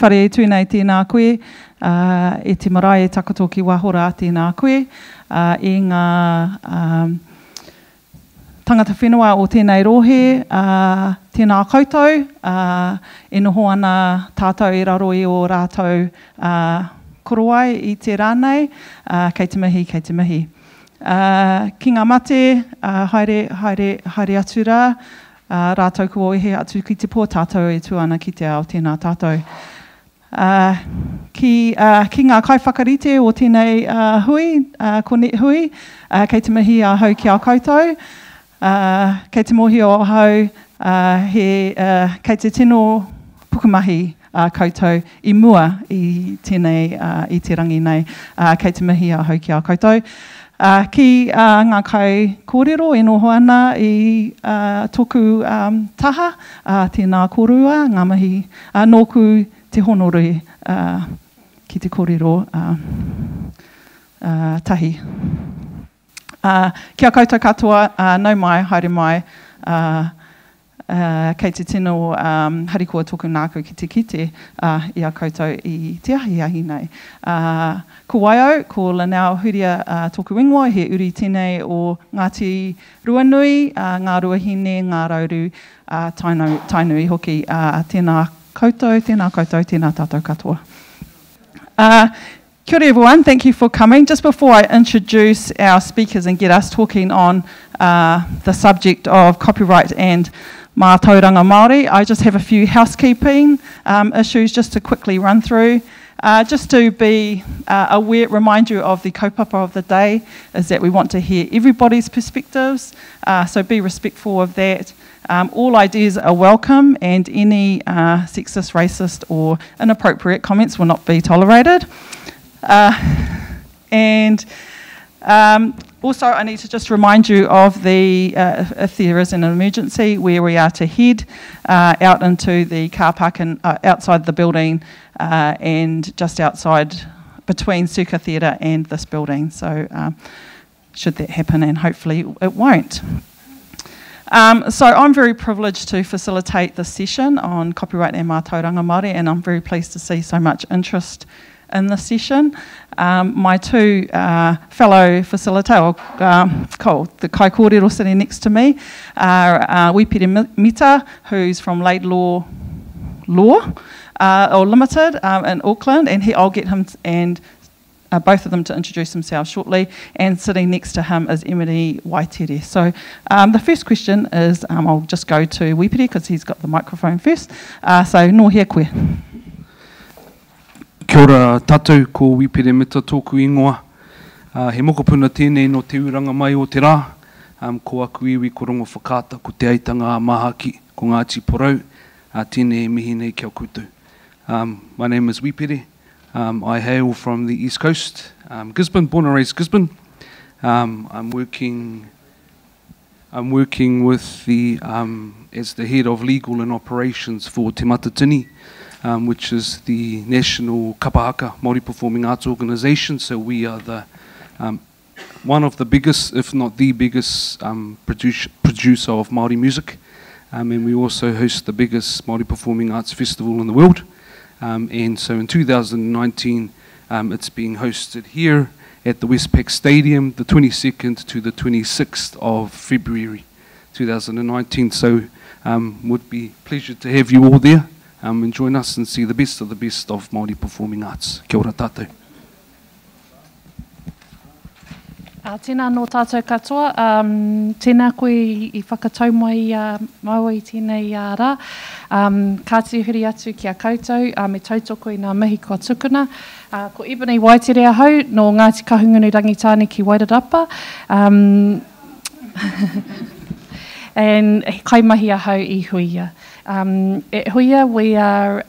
whare e tūnei tēnā koe, e te marae e takato ki wahora tēnā koe, i ngā tangata whenua o tēnei rohe, tēnā koutou, e noho ana tātou i raro i o rātou korowai i te rānei, kei te mihi, kei te mihi. Ki ngā mate, haere atu rā, rātou kua oehe atu ki te pō tātou e tuana ki te ao tēnā tātou. Ki ngā kaiwhakarite o tēnei hui, ko NetHui, kei te mihi a hau ki a koutou, kei te mohi o hau, kei te tino pukumahi koutou i mua i tēnei, i te rangi nei, kei te mihi a hau ki a koutou. Ki ngā kai kōrero e noho ana i tōku taha, tēnā korua, ngā mahi nōku te honore ki te kōrero tahi. Kia koutou katoa, nau mai, haere mai, kei te tino harikua tōku nāku ki te kite i a koutou i te ahi nei. Ko waio, ko lanau huria tōku ingoa, he uri tēnei o Ngāti Ruanui, ngā ruahine, ngā rauru, tainui hoki. Tēnā koutou, tēnā tātou katoa. Kia ora everyone, thank you for coming. Just before I introduce our speakers and get us talking on the subject of copyright and Matauranga Māori, I just have a few housekeeping issues just to quickly run through. Just to be aware, remind you of the kaupapa of the day, is that we want to hear everybody's perspectives, so be respectful of that. All ideas are welcome and any sexist, racist or inappropriate comments will not be tolerated. Also, I need to just remind you of the, if there is an emergency, where we are to head out into the car park and outside the building and just outside between Circa Theatre and this building. So should that happen, and hopefully it won't. So I'm very privileged to facilitate this session on copyright and Matauranga Māori, and I'm very pleased to see so much interest in this session. My two fellow facilitators, the kai kōrero sitting next to me, are Wipere Mita, who's from Laidlaw Law or Limited in Auckland, and I'll get him and both of them to introduce themselves shortly, and sitting next to him is Emily Waitere. So the first question is, I'll just go to Wipere because he's got the microphone first. So nō hea koe. Kia ora tātou, ko Wipere Mita tōku ingoa. He mokopuna tēnei no te uranga mai o te rā. Ko aku iwi ko rongo whakāta ko te aitanga mahaki ko Ngāti Porau. Tēnei mihi nei kia koutou. My name is Wipere. I hail from the East Coast, Gisborne, born and raised Gisborne. I'm working with the as the head of legal and operations for Te Matatini, which is the national kapahaka Māori performing arts organisation. So we are the one of the biggest, if not the biggest, producer of Māori music, and we also host the biggest Māori performing arts festival in the world. And so in 2019, it's being hosted here at the Westpac Stadium, the 22nd to the 26th of February 2019. So would be a pleasure to have you all there and join us and see the best of Māori performing arts. Kia ora tātou. Tēnā no tātou katoa, tēnā koe I whakatau mai maua I tēnei rā. Ka te huri atu ki a koutou, me tautoko I ngā mihi kua tukuna. Ko Ebony Waitere ahau, no Ngāti Kahungunu Rangitāne ki Wairarapa. And kai mahi ahau I Huia. At Huia we are...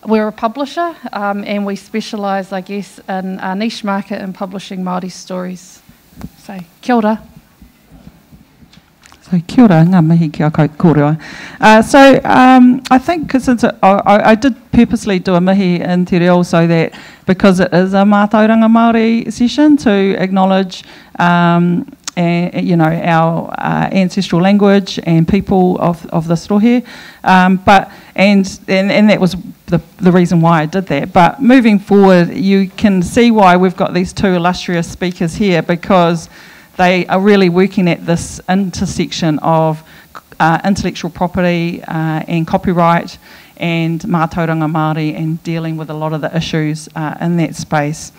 we're a publisher and we specialise, I guess, in a niche market in publishing Māori stories. So, kia ora. So, kia ora, ngā mihi kia kōrero. So, I think, because I did purposely do a mihi in te reo so that, because it is a Matauranga Māori session, to acknowledge you know, our ancestral language and people of this rohe. And that was the reason why I did that. But moving forward, you can see why we've got these two illustrious speakers here, because they are really working at this intersection of intellectual property and copyright and Matauranga Māori, and dealing with a lot of the issues in that space.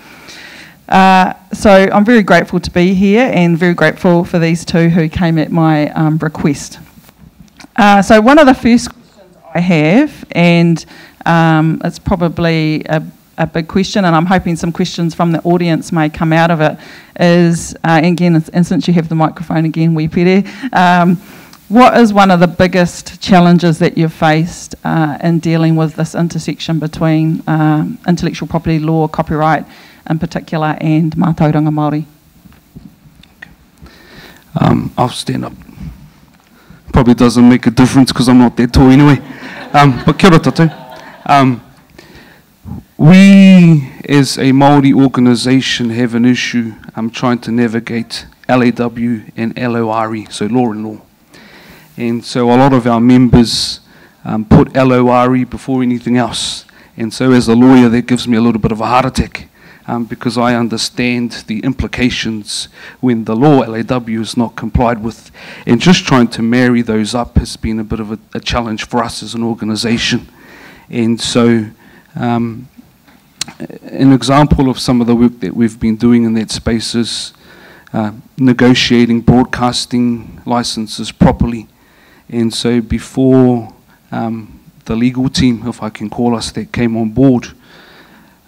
So I'm very grateful to be here, and very grateful for these two who came at my request. So one of the first questions I have, and it's probably a big question, and I'm hoping some questions from the audience may come out of it, is, again, and since you have the microphone again, Wipere, what is one of the biggest challenges that you've faced in dealing with this intersection between intellectual property law, copyright in particular, and Matauranga Māori? I'll stand up. Probably doesn't make a difference because I'm not that tall anyway. But kia ora tātou. We, as a Māori organisation, have an issue trying to navigate LAW and LORE, so law and law. And so a lot of our members put LORE before anything else. And so as a lawyer, that gives me a little bit of a heart attack, because I understand the implications when the law, LAW, is not complied with. And just trying to marry those up has been a bit of a challenge for us as an organisation. And so an example of some of the work that we've been doing in that space is negotiating broadcasting licenses properly. And so before the legal team, if I can call us, that came on board,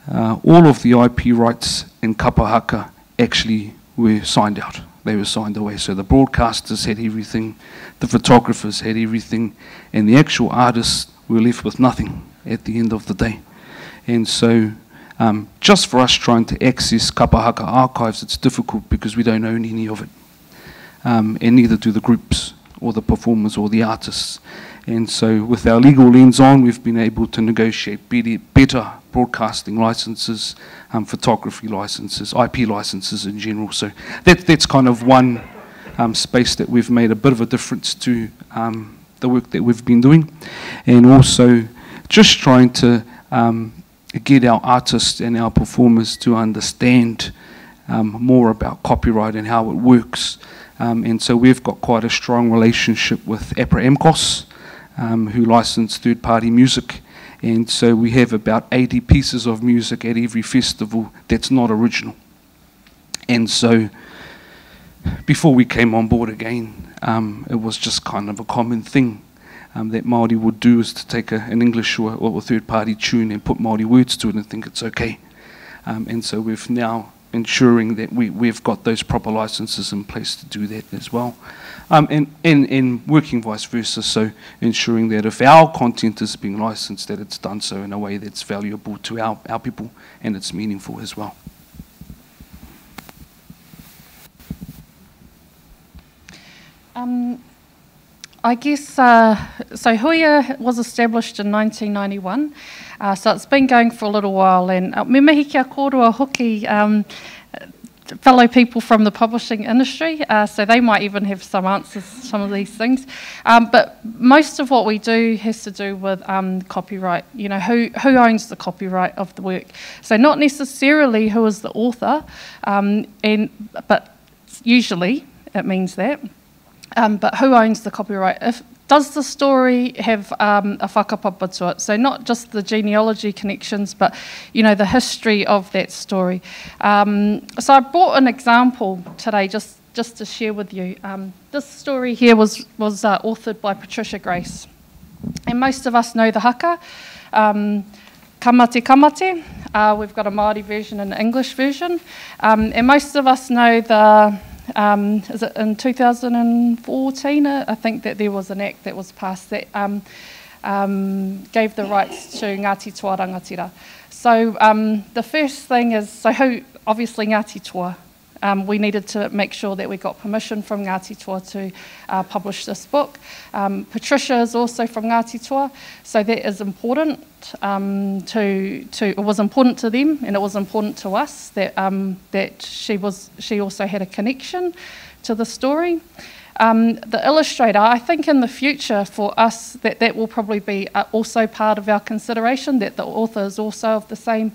all of the IP rights in kapa haka actually were signed out. They were signed away. So the broadcasters had everything, the photographers had everything, and the actual artists were left with nothing at the end of the day. And so just for us trying to access kapa haka archives, it's difficult because we don't own any of it. And neither do the groups or the performers or the artists. And so with our legal lens on, we've been able to negotiate better broadcasting licenses, photography licenses, IP licenses in general. So that's kind of one space that we've made a bit of a difference to the work that we've been doing. And also just trying to get our artists and our performers to understand more about copyright and how it works. And so we've got quite a strong relationship with APRA AMCOS, who license third-party music. And so we have about 80 pieces of music at every festival that's not original. And so before we came on board again, it was just kind of a common thing that Māori would do, is to take an English or a third-party tune and put Māori words to it and think it's okay. And so we've now ensuring that we've got those proper licenses in place to do that as well. And working vice versa, so ensuring that if our content is being licensed, that it's done so in a way that's valuable to our people and it's meaningful as well. I guess, so Huia was established in 1991, so it's been going for a little while, and me mihi kia kōrua hoki fellow people from the publishing industry, so they might even have some answers to some of these things. But most of what we do has to do with copyright, you know, who owns the copyright of the work. So not necessarily who is the author, but usually it means that. But who owns the copyright? Does the story have a whakapapa to it? So not just the genealogy connections, but you know, the history of that story. So I brought an example today just to share with you. This story here was authored by Patricia Grace, and most of us know the haka. Kamate kamate. We've got a Māori version and an English version, and most of us know the. Is it in 2014? I think that there was an act that was passed that gave the rights to Ngāti Toa Rangatira. So the first thing is, so who, obviously Ngāti Toa. We needed to make sure that we got permission from Ngāti Toa to publish this book. Patricia is also from Ngāti Toa, so that is important. It was important to them, and it was important to us that that she also had a connection to the story. The illustrator, I think in the future for us that will probably be also part of our consideration, that the author is also of the same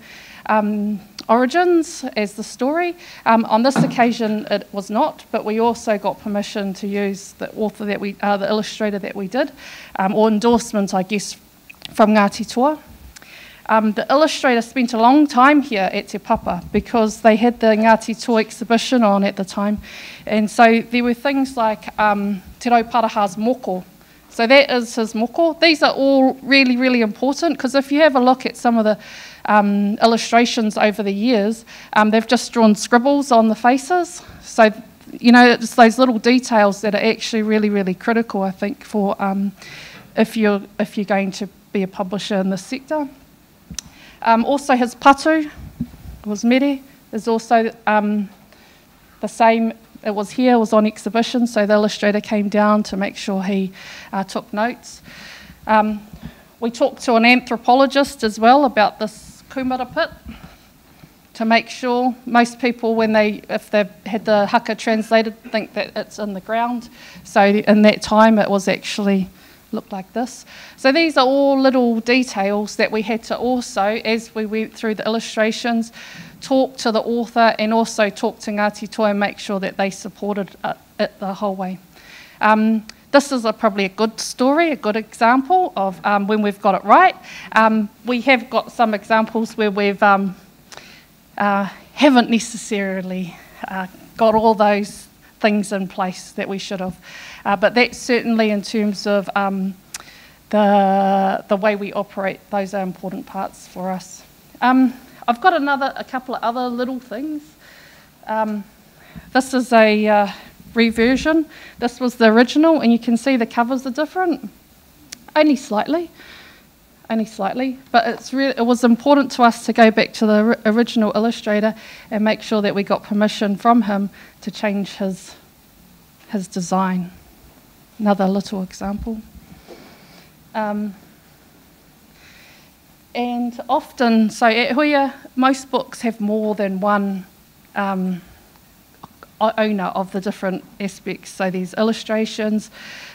origins as the story. On this occasion it was not, but we also got permission to use the author that the illustrator that we did, or endorsement, I guess, from Ngāti Toa. The illustrator spent a long time here at Te Papa because they had the Ngāti Toa exhibition on at the time, and so there were things like Te Rauparaha's moko. So that is his moko. These are all really, really important because if you have a look at some of the illustrations over the years, they've just drawn scribbles on the faces. So, you know, it's those little details that are actually really, really critical, I think, for if you're going to be a publisher in this sector. Also his patu was mere, is also the same. It was here, it was on exhibition, so the illustrator came down to make sure he took notes. We talked to an anthropologist as well about this kumara pit to make sure. Most people, if they've had the haka translated, think that it's in the ground. So in that time it was actually looked like this. So these are all little details that we had to also, as we went through the illustrations, talk to the author and also talk to Ngāti Toa and make sure that they supported it the whole way. This is probably a good story, a good example of when we've got it right. We have got some examples where we've haven't necessarily got all those things in place that we should have. But that's certainly in terms of the way we operate, those are important parts for us. I've got a couple of other little things. This is a reversion. This was the original, and you can see the covers are different, only slightly. But it was important to us to go back to the original illustrator and make sure that we got permission from him to change his design. Another little example. And often, so at Huia, most books have more than one owner of the different aspects. So there's illustrations,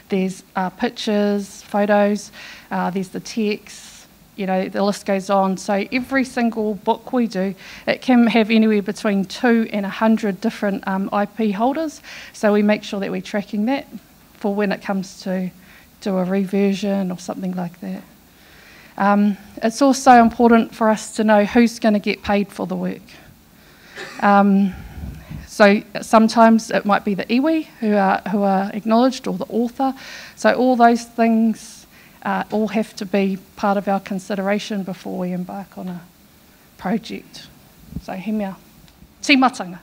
there's pictures, photos, there's the text, you know, the list goes on. So every single book we do, it can have anywhere between 2 and 100 different IP holders. So we make sure that we're tracking that for when it comes to do a reversion or something like that. It's also important for us to know who's going to get paid for the work. So sometimes it might be the iwi who are acknowledged, or the author. So all those things all have to be part of our consideration before we embark on a project. So he mea. Tīmatanga.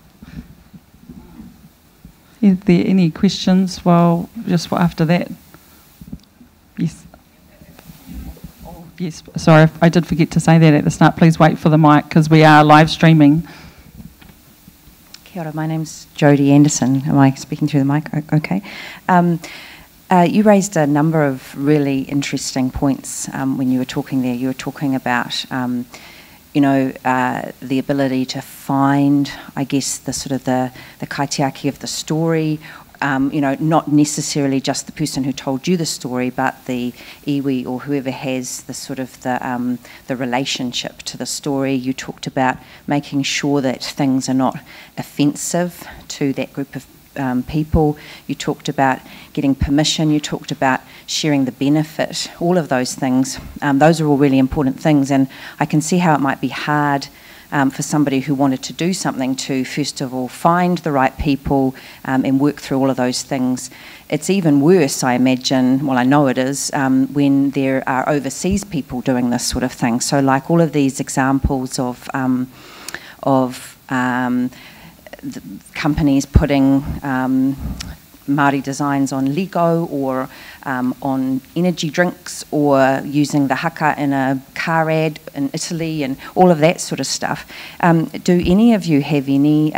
Is there any questions just after that? Yes. Oh, yes, sorry, I did forget to say that at the start. Please wait for the mic because we are live streaming. Kia ora, my name's Jodie Anderson. Am I speaking through the mic? Okay. You raised a number of really interesting points when you were talking there. You were talking about, the ability to find, I guess, the sort of the kaitiaki of the story. Not necessarily just the person who told you the story, but the iwi or whoever has the sort of the relationship to the story. You talked about making sure that things are not offensive to that group of people. You talked about getting permission. You talked about sharing the benefit. All of those things. Those are all really important things, and I can see how it might be hard for somebody who wanted to do something to, first of all, find the right people and work through all of those things. It's even worse, I imagine, well, I know it is, when there are overseas people doing this sort of thing. So like all of these examples of the companies putting Māori designs on Lego or on energy drinks, or using the haka in a car ad in Italy and all of that sort of stuff. Do any of you have any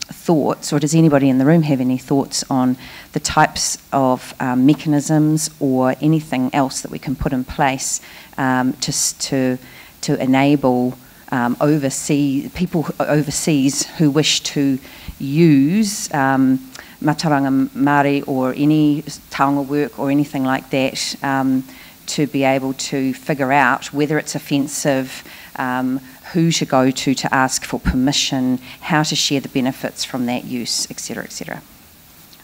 thoughts, or does anybody in the room have any thoughts on the types of mechanisms or anything else that we can put in place to enable people overseas who wish to use Matauranga Māori or any taonga work or anything like that, to be able to figure out whether it's offensive, who to go to ask for permission, how to share the benefits from that use, etc., etc.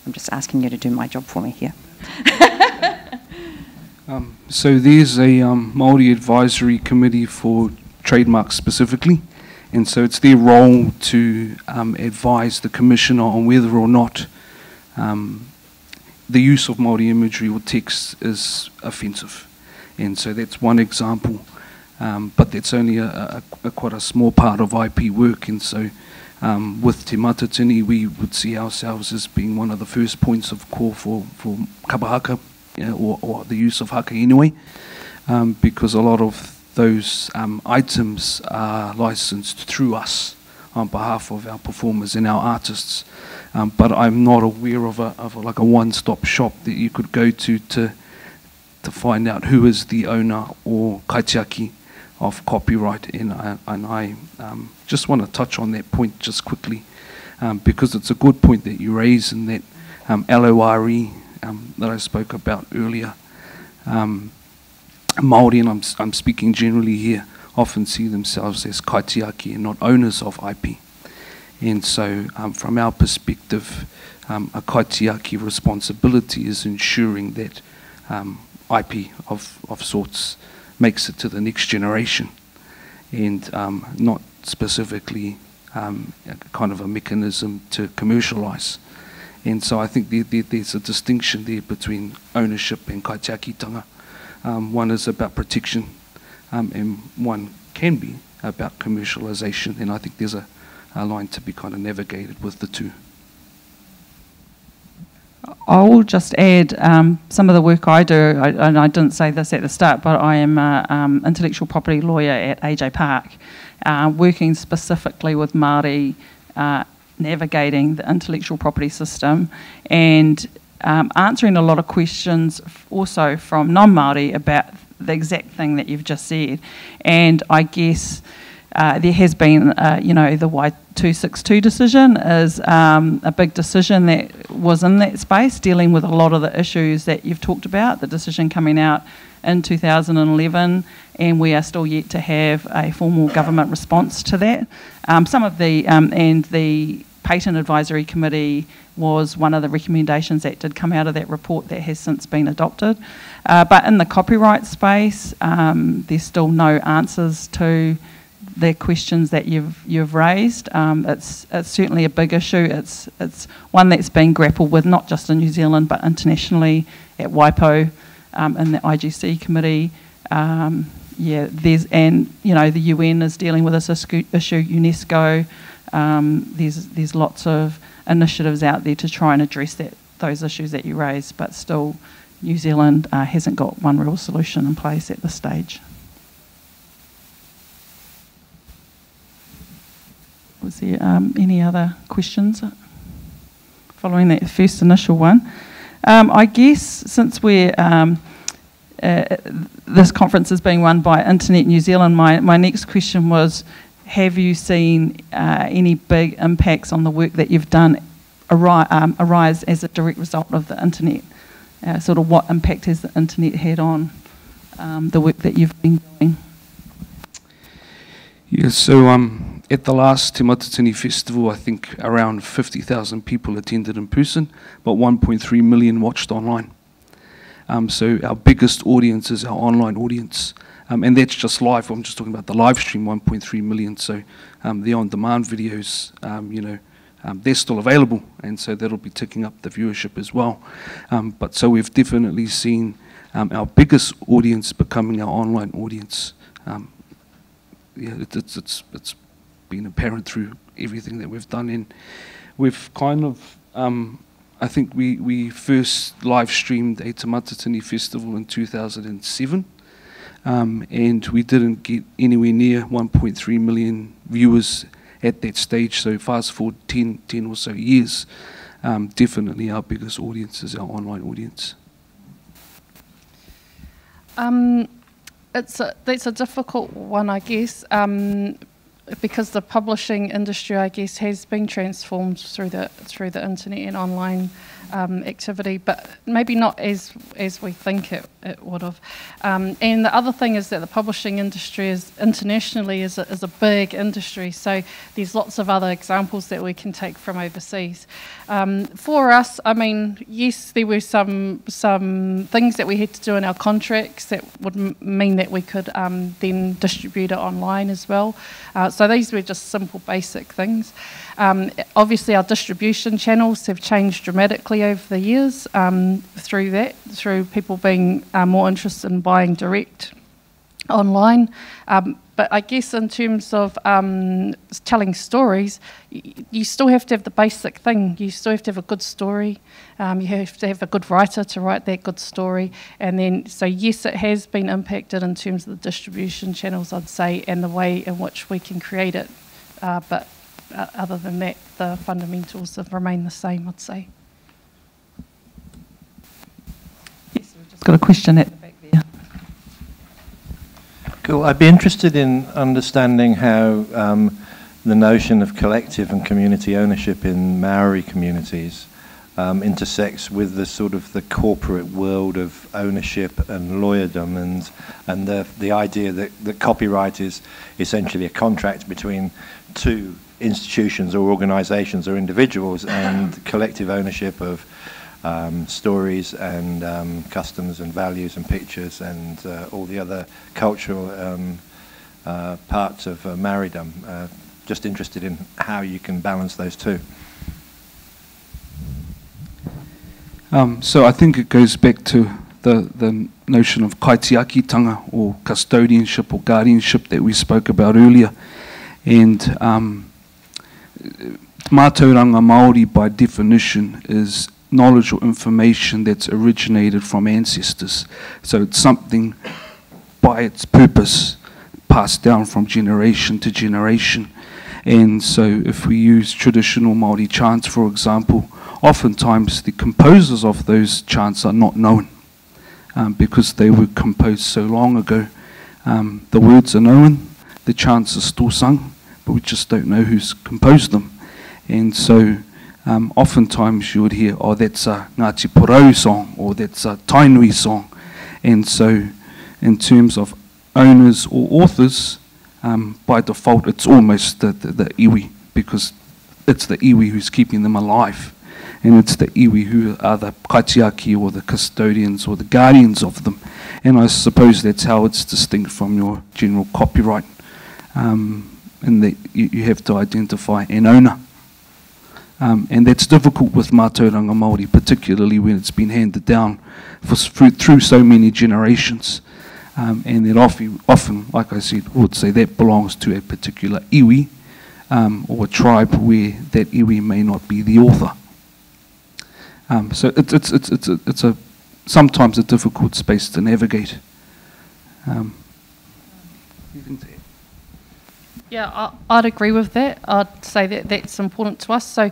I'm just asking you to do my job for me here. So there's a Māori Advisory Committee for trademarks specifically, and so it's their role to advise the Commissioner on whether or not the use of Māori imagery or text is offensive. And so that's one example, but that's only quite a small part of IP work, and so with Te Matatini we would see ourselves as being one of the first points of call for kapa haka, or the use of haka anyway, because a lot of those items are licensed through us on behalf of our performers and our artists, but I'm not aware of a one-stop shop that you could go to find out who is the owner or kaitiaki of copyright, and I just want to touch on that point just quickly, because it's a good point that you raise, and that LORE that I spoke about earlier, Māori, and I'm speaking generally here, often see themselves as kaitiaki and not owners of IP. And so from our perspective, a kaitiaki responsibility is ensuring that IP of sorts makes it to the next generation, and not specifically kind of a mechanism to commercialise. And so I think there's a distinction there between ownership and kaitiakitanga. One is about protection, and one can be about commercialisation, and I think there's a line to be kind of navigated with the two. I'll just add some of the work I do, and I didn't say this at the start, but I am an intellectual property lawyer at AJ Park, working specifically with Māori, navigating the intellectual property system, and answering a lot of questions also from non-Māori about the exact thing that you've just said. And I guess there has been, the Y262 decision is a big decision that was in that space, dealing with a lot of the issues that you've talked about, the decision coming out in 2011, and we are still yet to have a formal government response to that. Some of the, and the Patent Advisory Committee was one of the recommendations that did come out of that report that has since been adopted. But in the copyright space, there's still no answers to the questions that you've raised. It's certainly a big issue. It's one that's been grappled with not just in New Zealand but internationally at WIPO, in the IGC committee. The UN is dealing with this issue. UNESCO. There's lots of initiatives out there to try and address those issues that you raised, but still New Zealand hasn't got one real solution in place at this stage. Was there any other questions following that first initial one? I guess since we're this conference is being run by Internet New Zealand, my next question was, have you seen any big impacts on the work that you've done arise as a direct result of the internet? Sort of what impact has the internet had on the work that you've been doing? Yeah, so at the last Te Matatini Festival, I think around 50,000 people attended in person, but 1.3 million watched online. So our biggest audience is our online audience. And that's just live. I'm just talking about the live stream, 1.3 million. So the on-demand videos, they're still available, and so that'll be ticking up the viewership as well. But so we've definitely seen our biggest audience becoming our online audience. It's been apparent through everything that we've done, and we've kind of, I think we first live streamed a Te Matatini Festival in 2007. And we didn't get anywhere near 1.3 million viewers at that stage. So fast forward 10 or so years, definitely our biggest audience is our online audience. That's a difficult one, I guess, because the publishing industry, I guess, has been transformed through the internet and online activity, but maybe not as we think it would have. And the other thing is that the publishing industry is internationally is a big industry, so there's lots of other examples that we can take from overseas. For us, I mean, yes, there were some things that we had to do in our contracts that would mean that we could then distribute it online as well. So these were just simple, basic things. Obviously, our distribution channels have changed dramatically over the years through people being more interested in buying direct online. But I guess in terms of telling stories, you still have to have the basic thing. You still have to have a good story. You have to have a good writer to write that good story. And then, so yes, it has been impacted in terms of the distribution channels, I'd say, and the way in which we can create it. But other than that, the fundamentals have remained the same, I'd say. Yes, we've just got a question at the back there. Cool. I'd be interested in understanding how the notion of collective and community ownership in Maori communities intersects with the sort of the corporate world of ownership and lawyerdom, and the idea that copyright is essentially a contract between two institutions or organisations or individuals, and collective ownership of stories and customs and values and pictures and all the other cultural parts of Maoridom. Just interested in how you can balance those two. So I think it goes back to the notion of kaitiakitanga, or custodianship or guardianship, that we spoke about earlier. And Matauranga Māori, by definition, is knowledge or information that's originated from ancestors. So it's something by its purpose passed down from generation to generation. And so if we use traditional Māori chants, for example, oftentimes the composers of those chants are not known because they were composed so long ago. The words are known, the chants are still sung, but we just don't know who's composed them. And so oftentimes you would hear, oh, that's a Ngāti Porou song, or that's a Tainui song. And so in terms of owners or authors, by default it's almost the iwi, because it's the iwi who's keeping them alive. And it's the iwi who are the kaitiaki, or the custodians, or the guardians of them. And I suppose that's how it's distinct from your general copyright, in that you have to identify an owner. And that's difficult with Matauranga Māori, particularly when it's been handed down through so many generations. And then often, like I said, would say that belongs to a particular iwi, or a tribe where that iwi may not be the author. So it's sometimes a difficult space to navigate. Yeah, I'd agree with that. I'd say that that's important to us. So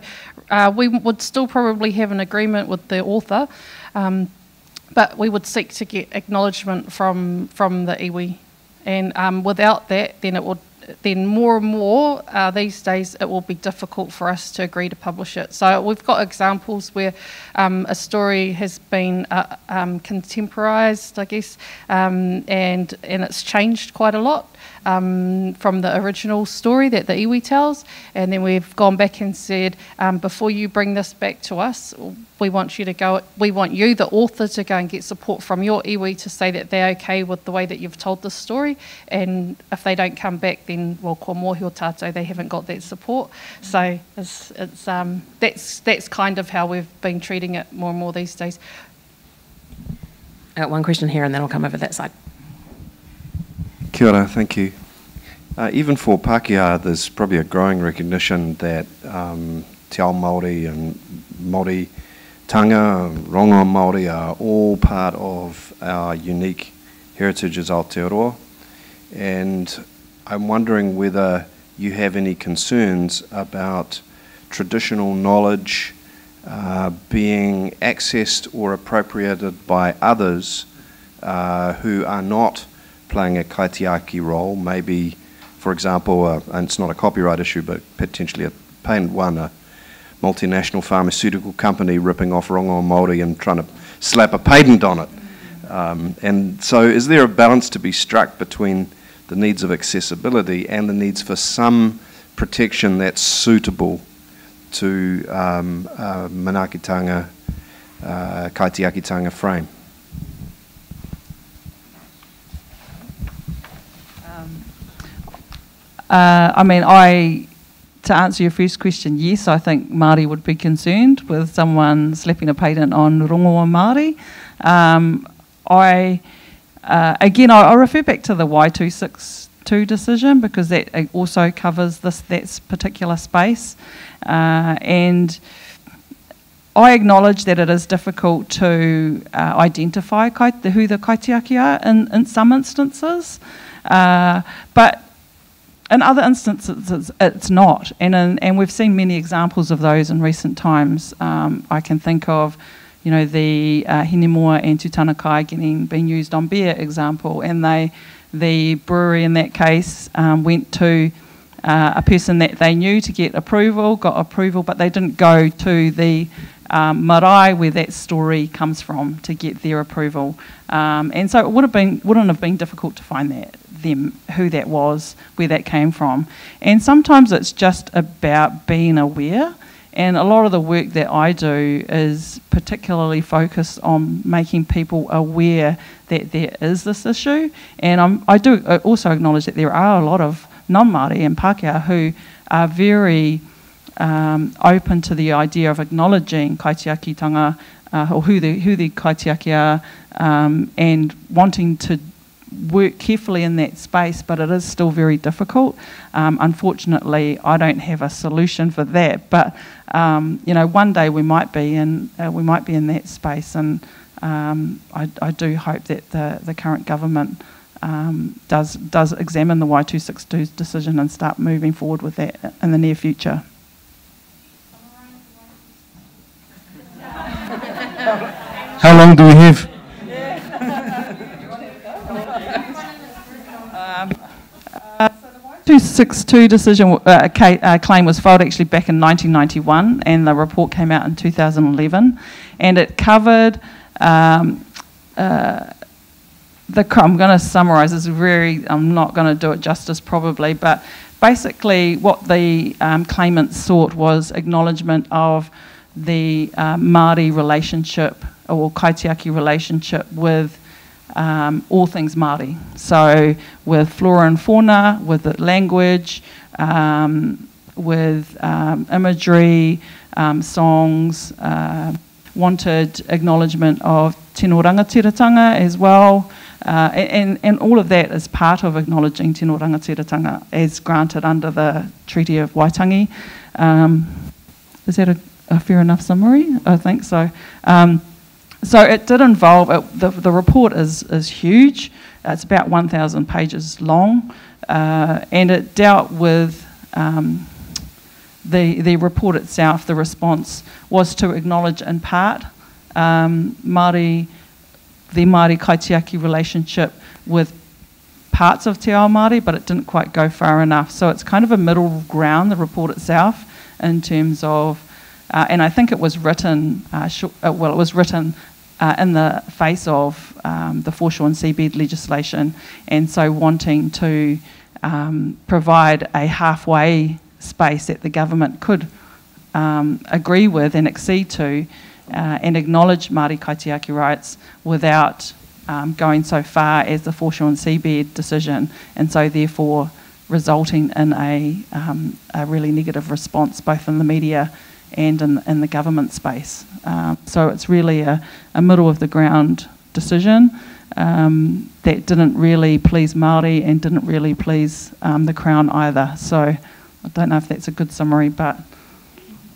we would still probably have an agreement with the author, but we would seek to get acknowledgement from the iwi. And without that, then more and more these days it will be difficult for us to agree to publish it. So we've got examples where a story has been contemporised, I guess, and it's changed quite a lot from the original story that the iwi tells, and then we've gone back and said, before you bring this back to us, we want you, the author, to go and get support from your iwi to say that they're okay with the way that you've told this story, and if they don't come back, then, well, ko mōhi o tātou, they haven't got that support. So that's kind of how we've been treating it more and more these days. I got one question here, and then I'll come over that side. Kia ora, thank you. Even for Pākehā, there's probably a growing recognition that Te Ao Māori and Māori Tanga, Rongo Māori are all part of our unique heritage as Aotearoa. And I'm wondering whether you have any concerns about traditional knowledge being accessed or appropriated by others who are not playing a kaitiaki role, maybe for example, and it's not a copyright issue, but potentially a patent one, a multinational pharmaceutical company ripping off Rongoa Māori and trying to slap a patent on it. And so is there a balance to be struck between the needs of accessibility and the needs for some protection that's suitable to manaakitanga, kaitiakitanga frame? To answer your first question, yes, I think Māori would be concerned with someone slapping a patent on rongoa Māori. I refer back to the Y262 decision because that also covers that particular space. And I acknowledge that it is difficult to identify who the kaitiaki are in some instances, but in other instances, it's not, and we've seen many examples of those in recent times. I can think of, the Hinemoa and Tūtanakai being used on beer example, and the brewery in that case went to a person that they knew to get approval, got approval, but they didn't go to the marae where that story comes from to get their approval, and so it wouldn't have been difficult to find who that was, where that came from. And sometimes it's just about being aware, and a lot of the work that I do is particularly focused on making people aware that there is this issue. And I do also acknowledge that there are a lot of non-Māori and Pākehā who are very open to the idea of acknowledging kaitiakitanga, or who the kaitiaki are, and wanting to work carefully in that space, but it is still very difficult. Unfortunately, I don't have a solution for that, but one day we might be in that space, and I do hope that the current government does examine the Y262 decision and start moving forward with that in the near future. How long do we have? 262 decision claim was filed actually back in 1991, and the report came out in 2011, and it covered I'm going to summarise this I'm not going to do it justice probably, but basically what the claimants sought was acknowledgement of the Māori relationship or kaitiaki relationship with all things Māori. So with flora and fauna, with the language, with imagery, songs, wanted acknowledgement of tino rangatiratanga as well, and all of that is part of acknowledging tino rangatiratanga as granted under the Treaty of Waitangi. Is that a fair enough summary? I think so. So it did involve, the report is huge. It's about 1,000 pages long, and it dealt with the report itself. The response was to acknowledge in part the Māori kaitiaki relationship with parts of Te Ao Māori, but it didn't quite go far enough. So it's kind of a middle ground, the report itself, in terms of, and I think it was written, in the face of the foreshore and seabed legislation, and so wanting to provide a halfway space that the government could agree with and accede to, and acknowledge Māori kaitiaki rights without going so far as the foreshore and seabed decision, and so therefore resulting in a really negative response both in the media and in the government space. So it's really a middle of the ground decision that didn't really please Māori and didn't really please the Crown either. So I don't know if that's a good summary, but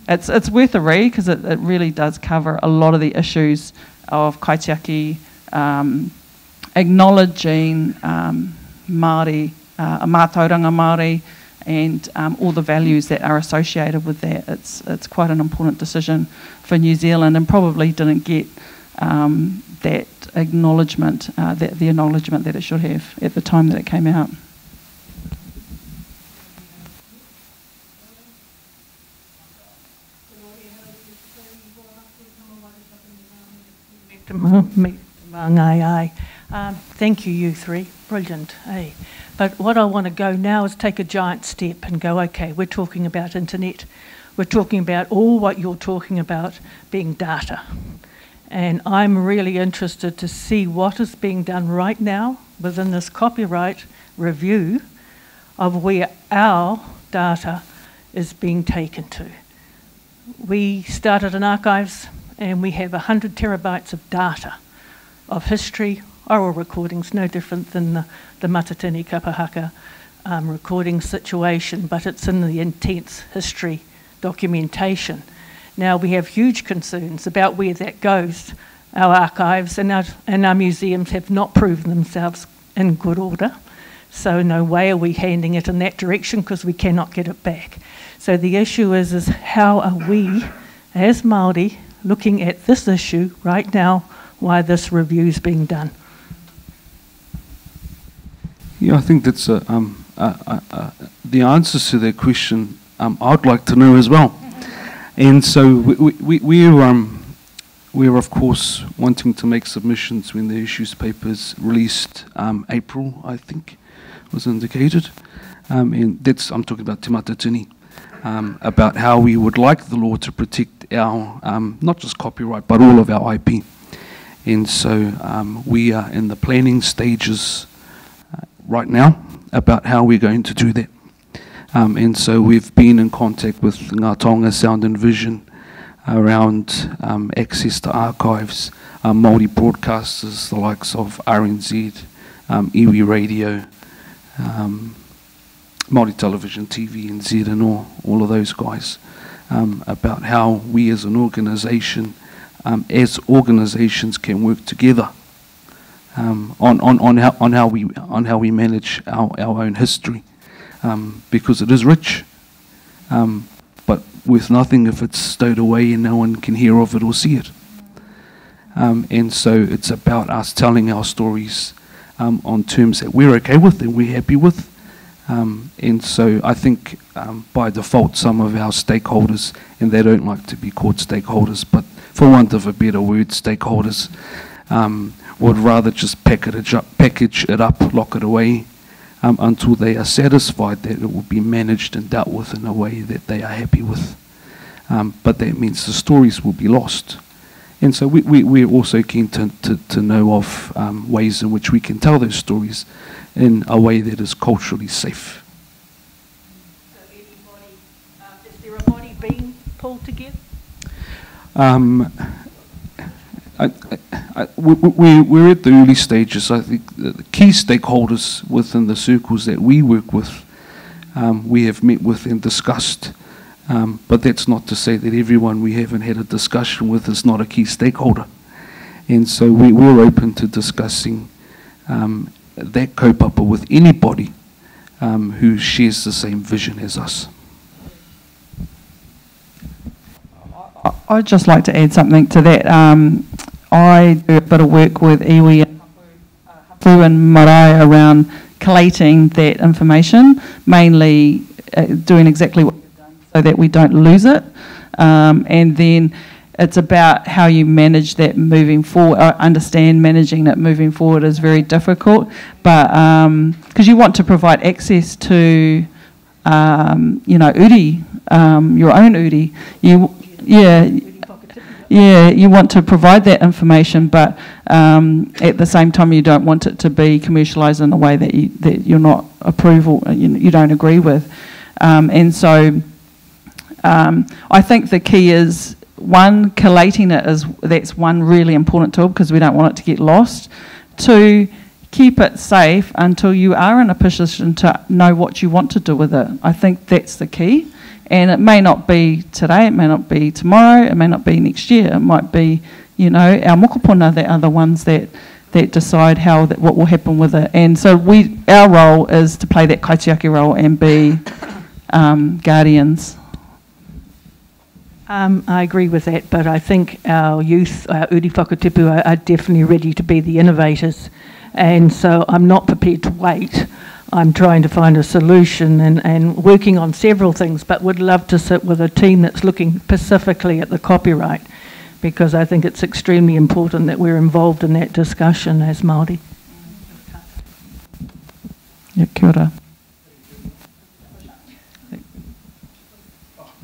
it's worth a read because it really does cover a lot of the issues of kaitiaki, acknowledging Māori, Matauranga Māori, and all the values that are associated with that. It's quite an important decision for New Zealand, and probably didn't get that acknowledgement, the acknowledgement that it should have at the time that it came out. Thank you, you three. Brilliant, eh? But what I want to go now is take a giant step and go, okay, we're talking about internet. We're talking about all what you're talking about being data. And I'm really interested to see what is being done right now within this copyright review of where our data is being taken to. We started an archives and we have 100 terabytes of data of history, oral recordings, no different than the Matatini Kapahaka recording situation, but it's in the intense history documentation. Now we have huge concerns about where that goes. Our archives and our museums have not proven themselves in good order, so no way are we handing it in that direction because we cannot get it back. So the issue is how are we, as Māori, looking at this issue right now, why this review is being done? Yeah, I think that's the answers to that question I'd like to know as well. And so we're of course wanting to make submissions when the issues paper's released. April, I think, was indicated. And that's, I'm talking about Te Matatini, about how we would like the law to protect our, not just copyright, but all of our IP. And so we are in the planning stages right now about how we're going to do that. And so we've been in contact with Ngā Taonga Sound and Vision around access to archives, Māori broadcasters, the likes of RNZ, iwi Radio, Māori Television, TV NZ and all of those guys, about how we as an organisation, as organisations can work together on how we manage our own history, because it is rich, but worth nothing if it's stowed away and no one can hear of it or see it. And so it's about us telling our stories on terms that we're okay with and we're happy with. And so I think by default some of our stakeholders, and they don't like to be called stakeholders, but for want of a better word, stakeholders, would rather just package it up, lock it away, until they are satisfied that it will be managed and dealt with in a way that they are happy with. But that means the stories will be lost. And so we're also keen to know of ways in which we can tell those stories in a way that is culturally safe. So anybody, is there a body being pulled together? We're at the early stages. I think the key stakeholders within the circles that we work with, we have met with and discussed. But that's not to say that everyone we haven't had a discussion with is not a key stakeholder. And so we're open to discussing that kaupapa with anybody who shares the same vision as us. I'd just like to add something to that. I do a bit of work with iwi and hapu and marae around collating that information, mainly doing exactly what you've done so that we don't lose it. And then it's about how you manage that moving forward. I understand managing it moving forward is very difficult, but because you want to provide access to, you know, uri, your own uri. You want to provide that information, but at the same time you don't want it to be commercialised in a way that you're not approval, you don't agree with. And so I think the key is, one, collating it that's one really important tool because we don't want it to get lost. Two, keep it safe until you are in a position to know what you want to do with it. I think that's the key. And it may not be today, it may not be tomorrow, it may not be next year. It might be, you know, our mokopuna that are the ones that decide what will happen with it. And so our role is to play that kaitiaki role and be guardians. I agree with that, but I think our youth, our uri whakatipu, are definitely ready to be the innovators. And so I'm not prepared to wait. I'm trying to find a solution and working on several things, but would love to sit with a team that's looking specifically at the copyright, because I think it's extremely important that we're involved in that discussion as Māori. Yeah, kia ora.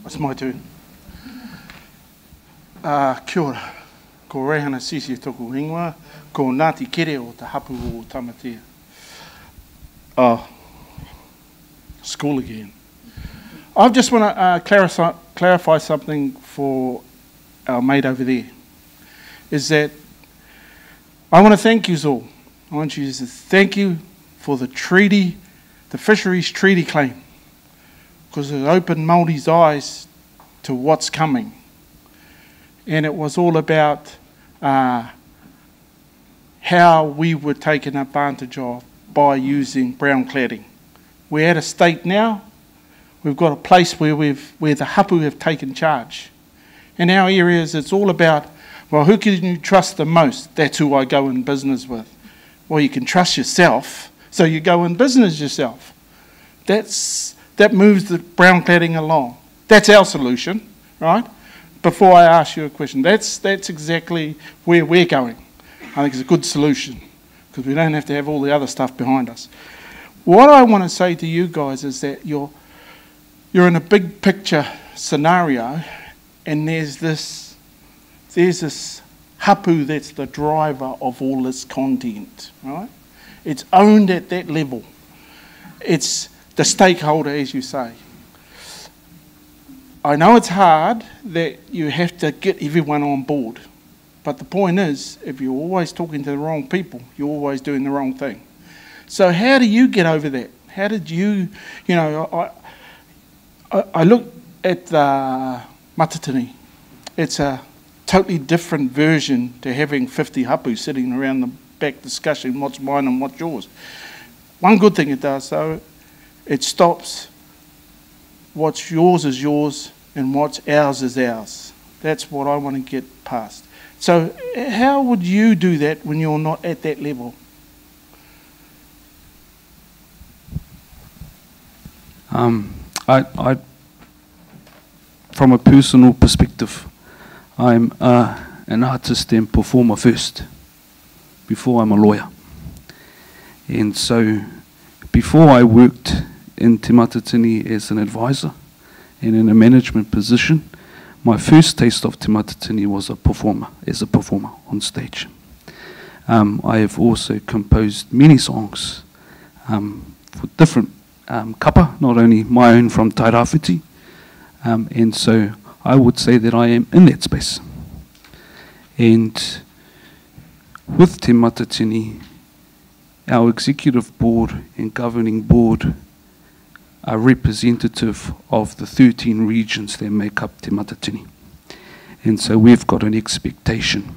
It's my turn. Kia ora. Ko Rehana Sisi toku ingoa, ko Ngāti Kere o te hapu o Tamatea. School again. I just want to clarify something for our mate over there. Is that I want to thank you all. I want you to thank you for the treaty, the fisheries treaty claim, because it opened Māori's eyes to what's coming. And it was all about how we were taken advantage of by using brown cladding. We're at a state now, we've got a place where the hapu have taken charge. In our areas, it's all about, well, who can you trust the most? That's who I go in business with. Well, you can trust yourself, so you go in business yourself. That moves the brown cladding along. That's our solution, right? Before I ask you a question, that's exactly where we're going. I think it's a good solution, because we don't have to have all the other stuff behind us. What I want to say to you guys is that you're in a big picture scenario, and there's this hapu that's the driver of all this content, right? It's owned at that level. It's the stakeholder, as you say. I know it's hard that you have to get everyone on board, but the point is, if you're always talking to the wrong people, you're always doing the wrong thing. So how do you get over that? How did you know, I look at the Matatini. It's a totally different version to having 50 hapu sitting around the back discussing what's mine and what's yours. One good thing it does, though, it stops what's yours is yours and what's ours is ours. That's what I want to get past. So how would you do that when you're not at that level? From a personal perspective, I'm an artist and performer first, before I'm a lawyer. And so, before I worked in Te Matatini as an advisor and in a management position, my first taste of Te Matatini was as a performer on stage. I have also composed many songs for different kapa, not only my own from Tairāwhiti, and so I would say that I am in that space. And with Te Matatini, our executive board and governing board are representative of the 13 regions that make up Te Matatini. And so we've got an expectation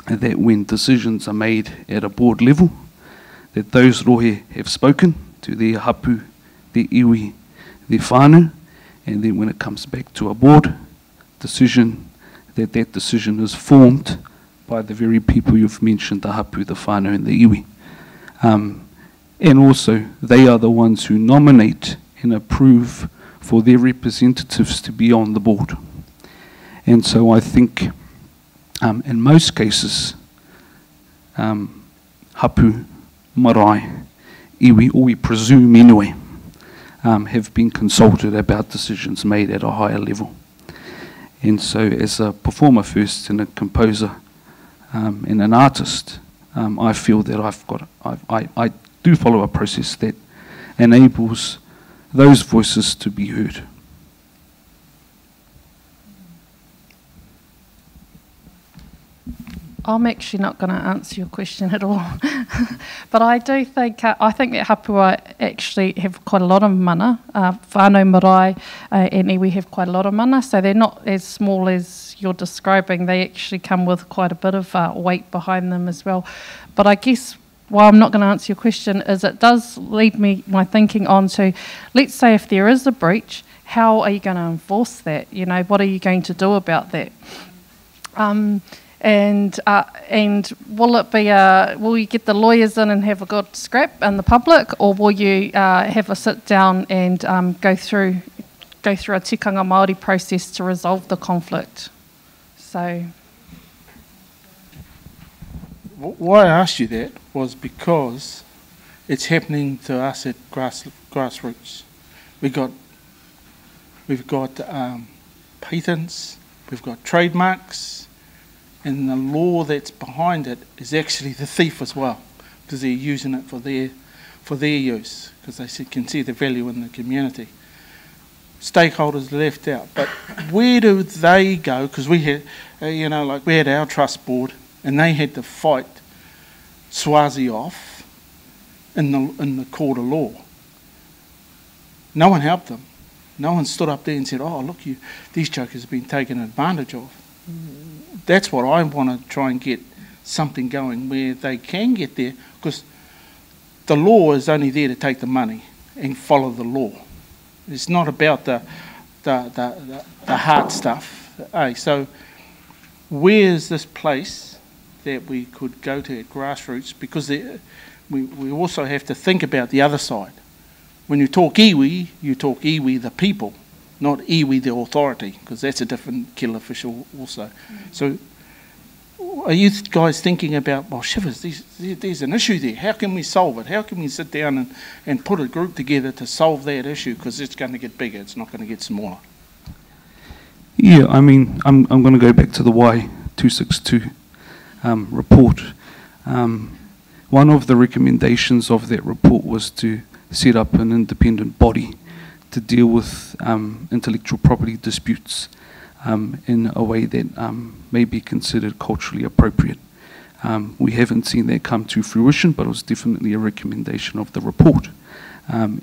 that when decisions are made at a board level, that those rohe have spoken to their hapu, their iwi, their whānau, and then when it comes back to a board decision, that decision is formed by the very people you've mentioned, the hapu, the whānau, and the iwi. And also, they are the ones who nominate and approve for their representatives to be on the board. And so I think, in most cases, hapu, marae, iwi, or we presume anyway, have been consulted about decisions made at a higher level. And so as a performer first and a composer and an artist, I feel that I do follow a process that enables those voices to be heard. I'm actually not going to answer your question at all. But I do think, I think that hapua actually have quite a lot of mana. Whānau marae and iwi have quite a lot of mana, so they're not as small as you're describing. They actually come with quite a bit of weight behind them as well. But I guess why I'm not going to answer your question is it does lead my thinking on to, let's say if there is a breach, how are you going to enforce that? You know, what are you going to do about that? And will it be will you get the lawyers in and have a good scrap in the public, or will you have a sit down and go through a tikanga Māori process to resolve the conflict? So, why I asked you that was because It's happening to us at grassroots. We've got patents, we've got trademarks, and the law that's behind it is actually the thief as well, because they're using it for their use, because they can see the value in the community. Stakeholders left out, but where do they go? Because we had, we had our trust board, and they had to fight Swazi off in the court of law. No one helped them. No one stood up there and said, "Oh, look, these jokers have been taken advantage of." That's what I want to try and get something going where they can get there, because the law is only there to take the money and follow the law. It's not about the hard stuff. So where's this place that we could go to at grassroots? Because we also have to think about the other side. When you talk iwi the people, not iwi the authority, because that's a different killer fish also. So are you guys thinking about, well, shivers, there's an issue there. How can we solve it? How can we sit down and put a group together to solve that issue? Because it's going to get bigger. It's not going to get smaller. Yeah, I mean, I'm going to go back to the Y262 report. One of the recommendations of that report was to set up an independent body to deal with intellectual property disputes in a way that may be considered culturally appropriate. We haven't seen that come to fruition, but it was definitely a recommendation of the report, and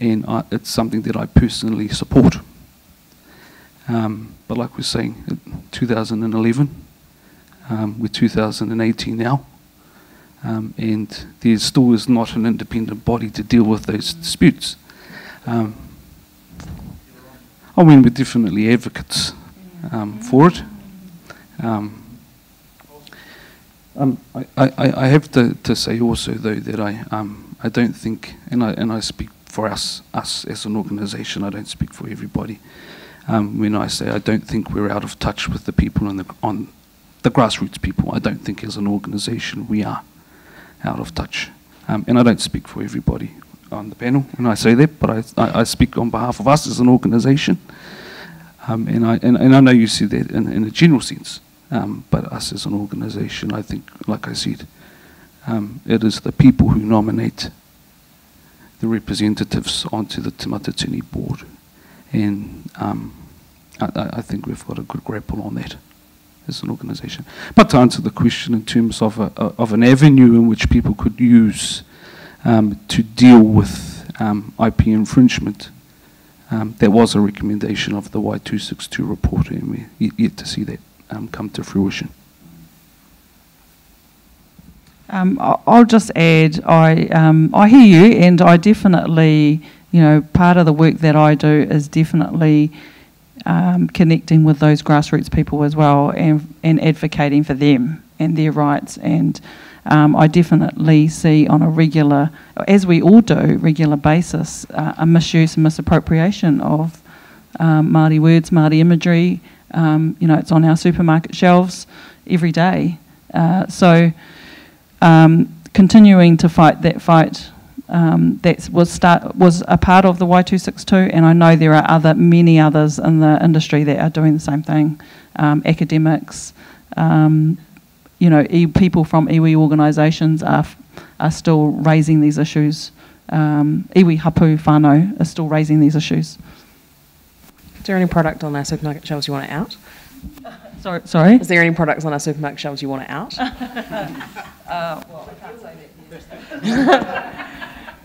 it's something that I personally support. But like we're saying, 2011, we're 2018 now, and there still is not an independent body to deal with those disputes. I mean, we're definitely advocates for it. I have to say also, though, that I don't think, and I speak for us as an organisation, I don't speak for everybody, when I say I don't think we're out of touch with the people on the grassroots people. I don't think as an organisation we are out of touch. And I don't speak for everybody on the panel when I say that, but I speak on behalf of us as an organisation. And I know you see that in a general sense, but us as an organisation, I think, like I said, it is the people who nominate the representatives onto the Te Matatini board. And I think we've got a good grapple on that as an organisation. But to answer the question in terms of an avenue in which people could use to deal with IP infringement, there was a recommendation of the Y262 report, and we're yet to see that come to fruition. I'll just add, I hear you, and I definitely, part of the work that I do is definitely connecting with those grassroots people as well, and advocating for them and their rights. And I definitely see on a regular, as we all do, regular basis, a misuse and misappropriation of Māori words, Māori imagery. It's on our supermarket shelves every day. So continuing to fight that fight that was a part of the Y262, and I know there are many others in the industry that are doing the same thing. Academics, people from iwi organisations are still raising these issues. Iwi hapu whānau is still raising these issues. Is there any product on our supermarket shelves you want to out? Sorry? Is there any products on our supermarket shelves you want to out? Well, I can't say that.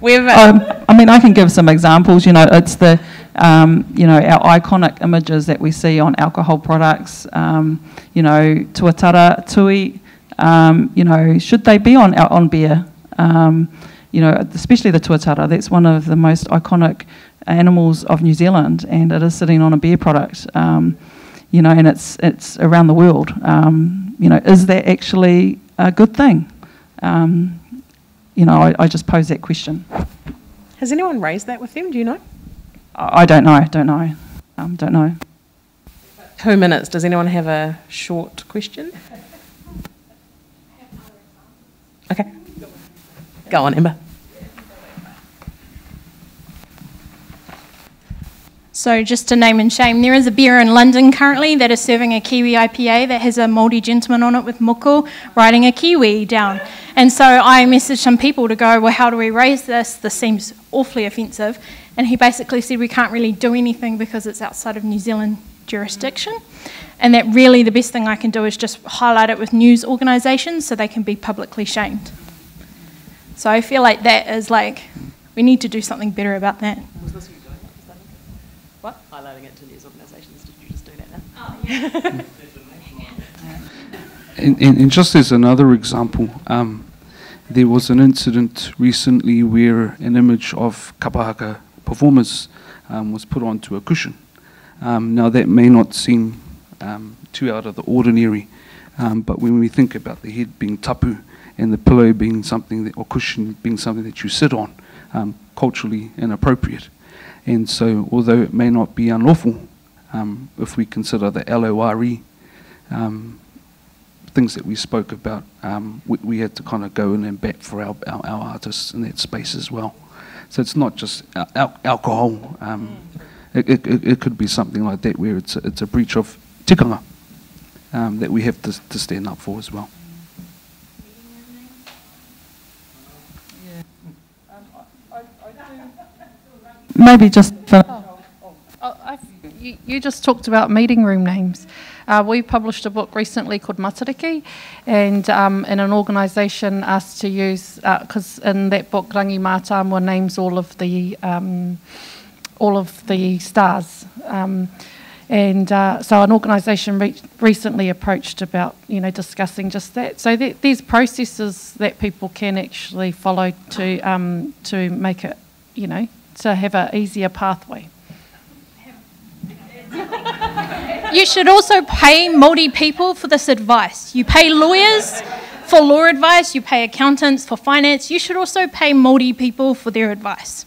I can give some examples. It's the our iconic images that we see on alcohol products. Tuatara, tui. Should they be on beer? Especially the tuatara. That's one of the most iconic animals of New Zealand, and it is sitting on a beer product. And it's around the world. Is that actually a good thing? I just pose that question. Has anyone raised that with them? Do you know? I don't know. 2 minutes. Does anyone have a short question? Okay. Go on, Emma. So just to name and shame, there is a beer in London currently that is serving a Kiwi IPA that has a Māori gentleman on it with moko riding a Kiwi down. And so I messaged some people to go, well, how do we raise this? This seems awfully offensive. And he basically said we can't really do anything because it's outside of New Zealand jurisdiction. And that really the best thing I can do is just highlight it with news organisations so they can be publicly shamed. So I feel like that is like, we need to do something better about that. Was this you doing it? Is that what? Highlighting it to news organisations. Did you just do that now? Oh, yeah. And just as another example, there was an incident recently where an image of kapahaka performers was put onto a cushion. Now that may not seem too out of the ordinary, but when we think about the head being tapu and the pillow being something that, or cushion being something that you sit on, culturally inappropriate. And so although it may not be unlawful, if we consider the LORE, things that we spoke about, we had to kind of go in and bat for our artists in that space as well. So it's not just alcohol. It could be something like that where it's a breach of tikanga that we have to stand up for as well. Maybe just for... You just talked about meeting room names. We published a book recently called Matauranga, and an organisation asked to use, because in that book Rangi Mātāmua names all of the stars, and so an organisation recently approached about discussing just that. So there's processes that people can actually follow to make it to have an easier pathway. You should also pay Māori people for this advice. You pay lawyers for law advice, you pay accountants for finance. You should also pay Māori people for their advice.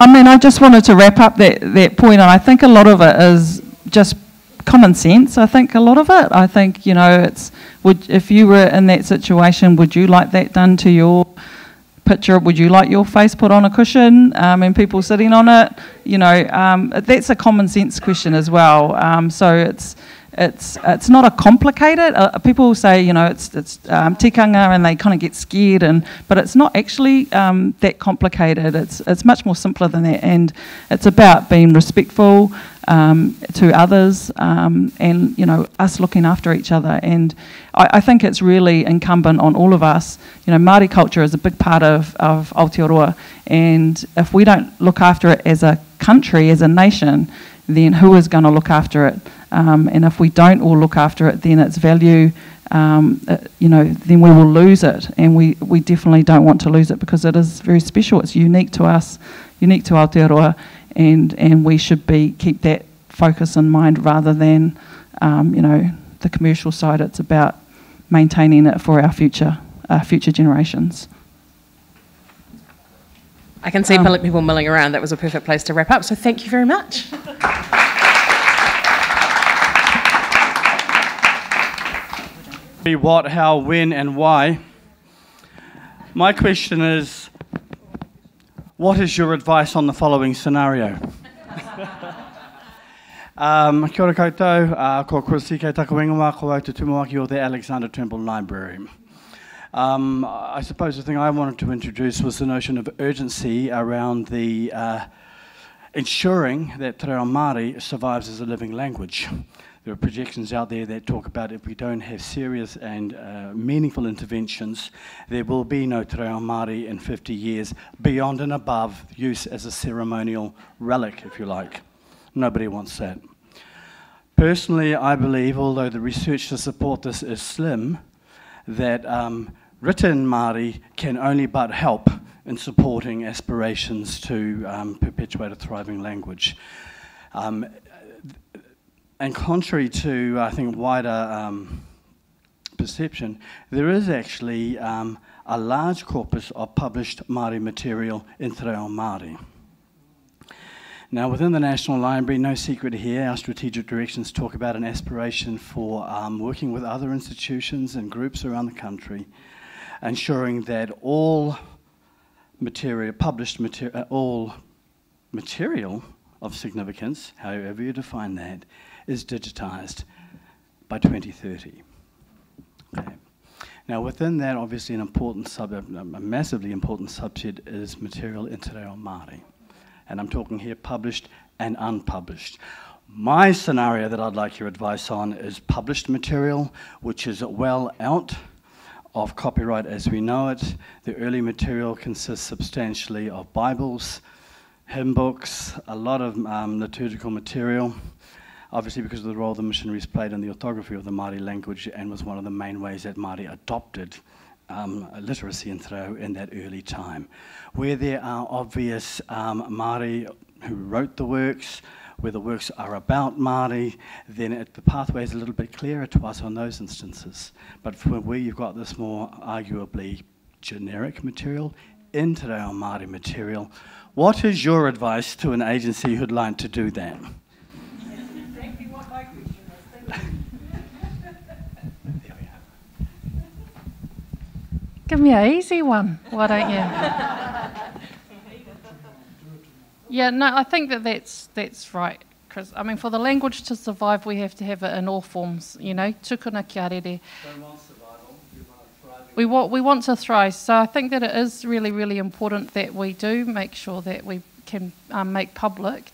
I mean, I just wanted to wrap up that point, and I think a lot of it is just common sense. I think a lot of it. I think, if you were in that situation, would you like that done to your picture? Would you like your face put on a cushion and people sitting on it? That's a common sense question as well. So it's not a complicated. People say it's tikanga and they kind of get scared, but it's not actually that complicated. It's much more simpler than that, and it's about being respectful to others, and us looking after each other. And I think it's really incumbent on all of us. Māori culture is a big part of Aotearoa, and if we don't look after it as a country, as a nation, then who is going to look after it? And if we don't all look after it, then its value, then we will lose it. And we definitely don't want to lose it, because it is very special. It's unique to us, unique to Aotearoa, and we should keep that focus in mind rather than, the commercial side. It's about maintaining it for our future generations. I can see people milling around. That was a perfect place to wrap up, so thank you very much. What, how, when, and why. My question is, what is your advice on the following scenario? Kia ora koutou, ko Kurosike Takawengawa, ko au te tumuaki o the Alexander Turnbull Library. I suppose the thing I wanted to introduce was the notion of urgency around the ensuring that Te Reo Māori survives as a living language. There are projections out there that talk about if we don't have serious and meaningful interventions, there will be no Te Reo Māori in 50 years, beyond and above use as a ceremonial relic, if you like. Nobody wants that. Personally, I believe, although the research to support this is slim, that written Māori can only but help in supporting aspirations to perpetuate a thriving language. And contrary to, I think, wider perception, there is actually a large corpus of published Māori material in Te Reo Māori. Now, within the National Library, no secret here, our strategic directions talk about an aspiration for working with other institutions and groups around the country, ensuring that all published material, all material of significance, however you define that, is digitised by 2030. Okay. Now, within that, obviously, a massively important subset is material in Te Reo Māori. And I'm talking here published and unpublished. My scenario that I'd like your advice on is published material, which is well out of copyright as we know it. The early material consists substantially of Bibles, hymn books, a lot of liturgical material, obviously because of the role the missionaries played in the orthography of the Māori language, and was one of the main ways that Māori adopted literacy in Te Reo in that early time. Where there are obvious Māori who wrote the works, where the works are about Māori, then the pathway is a little bit clearer to us on those instances. But for where you've got this more arguably generic material, in Te Reo Māori material, what is your advice to an agency who'd like to do that? Exactly what my question was. Thank you. There we are. Give me an easy one, why don't you? Yeah, no, I think that's right, Chris. I mean, for the language to survive, we have to have it in all forms, you know, tukuna kia rere. We want to thrive. So I think that it is really, really important that we do make sure that we can make public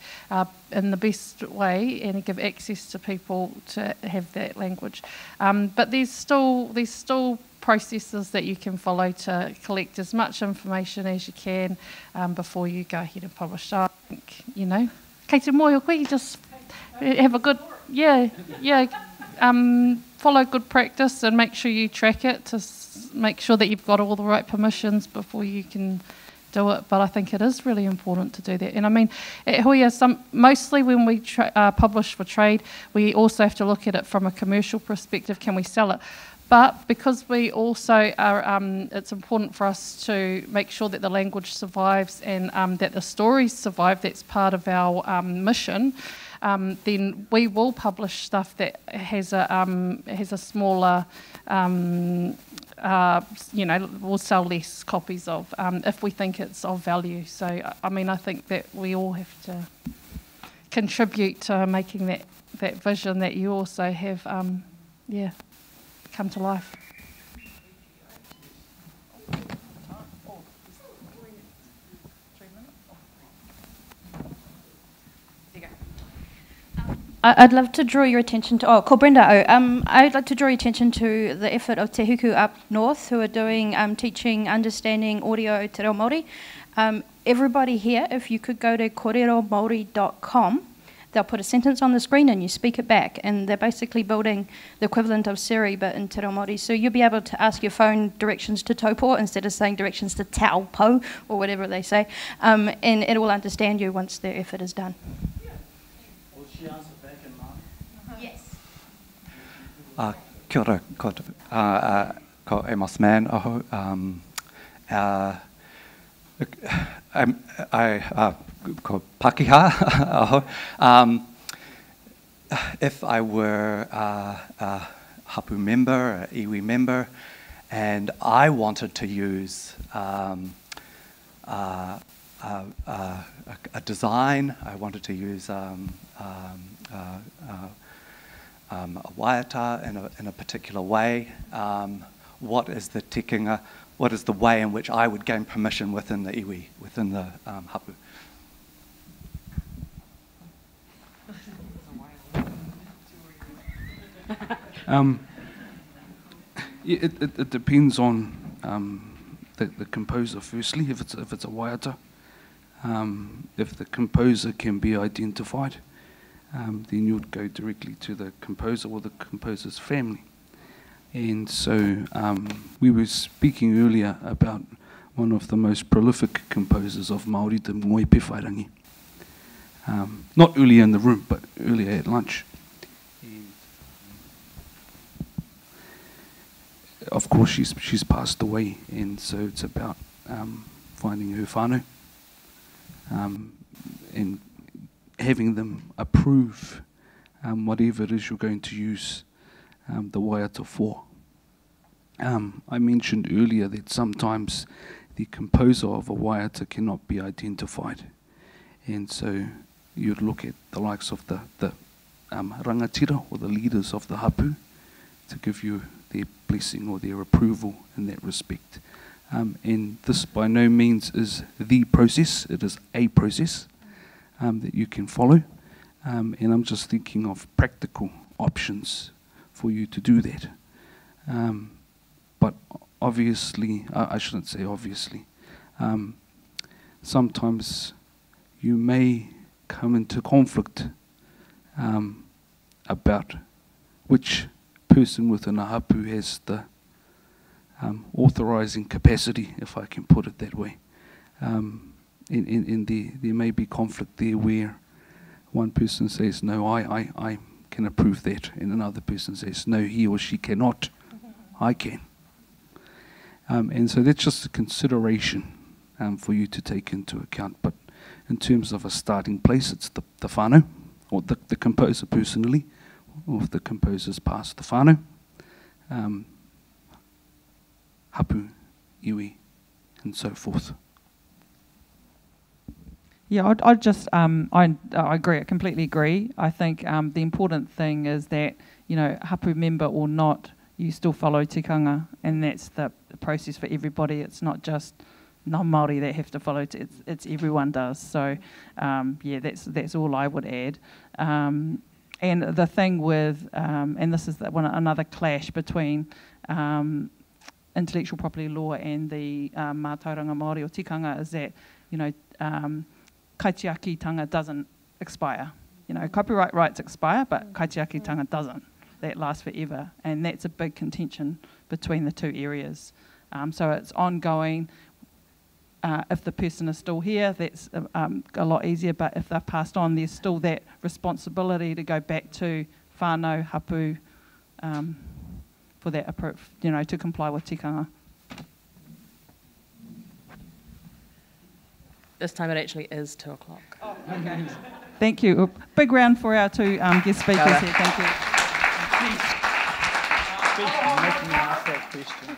in the best way and give access to people to have that language. But there's still processes that you can follow to collect as much information as you can before you go ahead and publish. So I think, you know, kei te moe o koe, you just have a good, follow good practice and make sure you track it to make sure that you've got all the right permissions before you can do it. But I think it is really important to do that. And I mean, at Hui, mostly when we publish for trade, we also have to look at it from a commercial perspective. Can we sell it? But because we also are, it's important for us to make sure that the language survives and that the stories survive. That's part of our mission. Then we will publish stuff that has a smaller, we'll sell less copies of if we think it's of value. So, I mean, I think that we all have to contribute to making that vision that you also have, come to life. I'd love to draw your attention to, ko Brenda I'd like to draw your attention to the effort of Te Huku up north who are doing teaching, understanding audio Te Reo Māori. Everybody here, if you could go to kōreromaori.com, they'll put a sentence on the screen and you speak it back, and they're basically building the equivalent of Siri but in Te Reo Māori. So you'll be able to ask your phone directions to Taupo instead of saying directions to Taupo or whatever they say, and it will understand you once their effort is done. Will she answer back in Māori? Yes. Kia ora, ko Amos Man aho. Ko Pakeha aho. If I were a hapu member, a iwi member, and I wanted to use a design, I wanted to use a waiata in a particular way, what is the tikinga, what is the way in which I would gain permission within the iwi, within the hapu? It depends on the composer firstly, if it's a waiata. If the composer can be identified, then you'd go directly to the composer or the composer's family. And so we were speaking earlier about one of the most prolific composers of Māori, Te Moe Pewhairangi. Not earlier in the room, but earlier at lunch. Of course, she's passed away, and so it's about finding her whānau and having them approve whatever it is you're going to use the waiata for. I mentioned earlier that sometimes the composer of a waiata cannot be identified. And so you'd look at the likes of the rangatira or the leaders of the hapu to give you their blessing or their approval in that respect. And this by no means is the process, it is a process that you can follow. And I'm just thinking of practical options for you to do that. But obviously, I shouldn't say obviously, sometimes you may come into conflict about which person within a hapu has the authorising capacity, if I can put it that way. There may be conflict there where one person says, no, I can approve that, and another person says, no, he or she cannot, I can. And so that's just a consideration for you to take into account. But in terms of a starting place, it's the whānau, or the composer personally, or if the composer's past the whānau, hapu, iwi, and so forth. Yeah, I'd just, I agree, I completely agree. I think the important thing is that, you know, hapu member or not, you still follow tikanga, and that's the process for everybody. It's not just non-Māori that have to follow, it's everyone does. So, yeah, that's all I would add. And the thing with, and this is another clash between intellectual property law and the Matauranga Māori or tikanga is that, you know, kaitiakitanga doesn't expire. You know, copyright rights expire, but kaitiakitanga doesn't. That lasts forever, and that's a big contention between the two areas. So it's ongoing. If the person is still here, that's a lot easier, but if they've passed on, there's still that responsibility to go back to whānau, hapu, for that, you know, to comply with tikanga. This time it actually is 2 o'clock. Oh, okay. Thank you. Big round for our two guest speakers here. Thank you. Making me ask that question.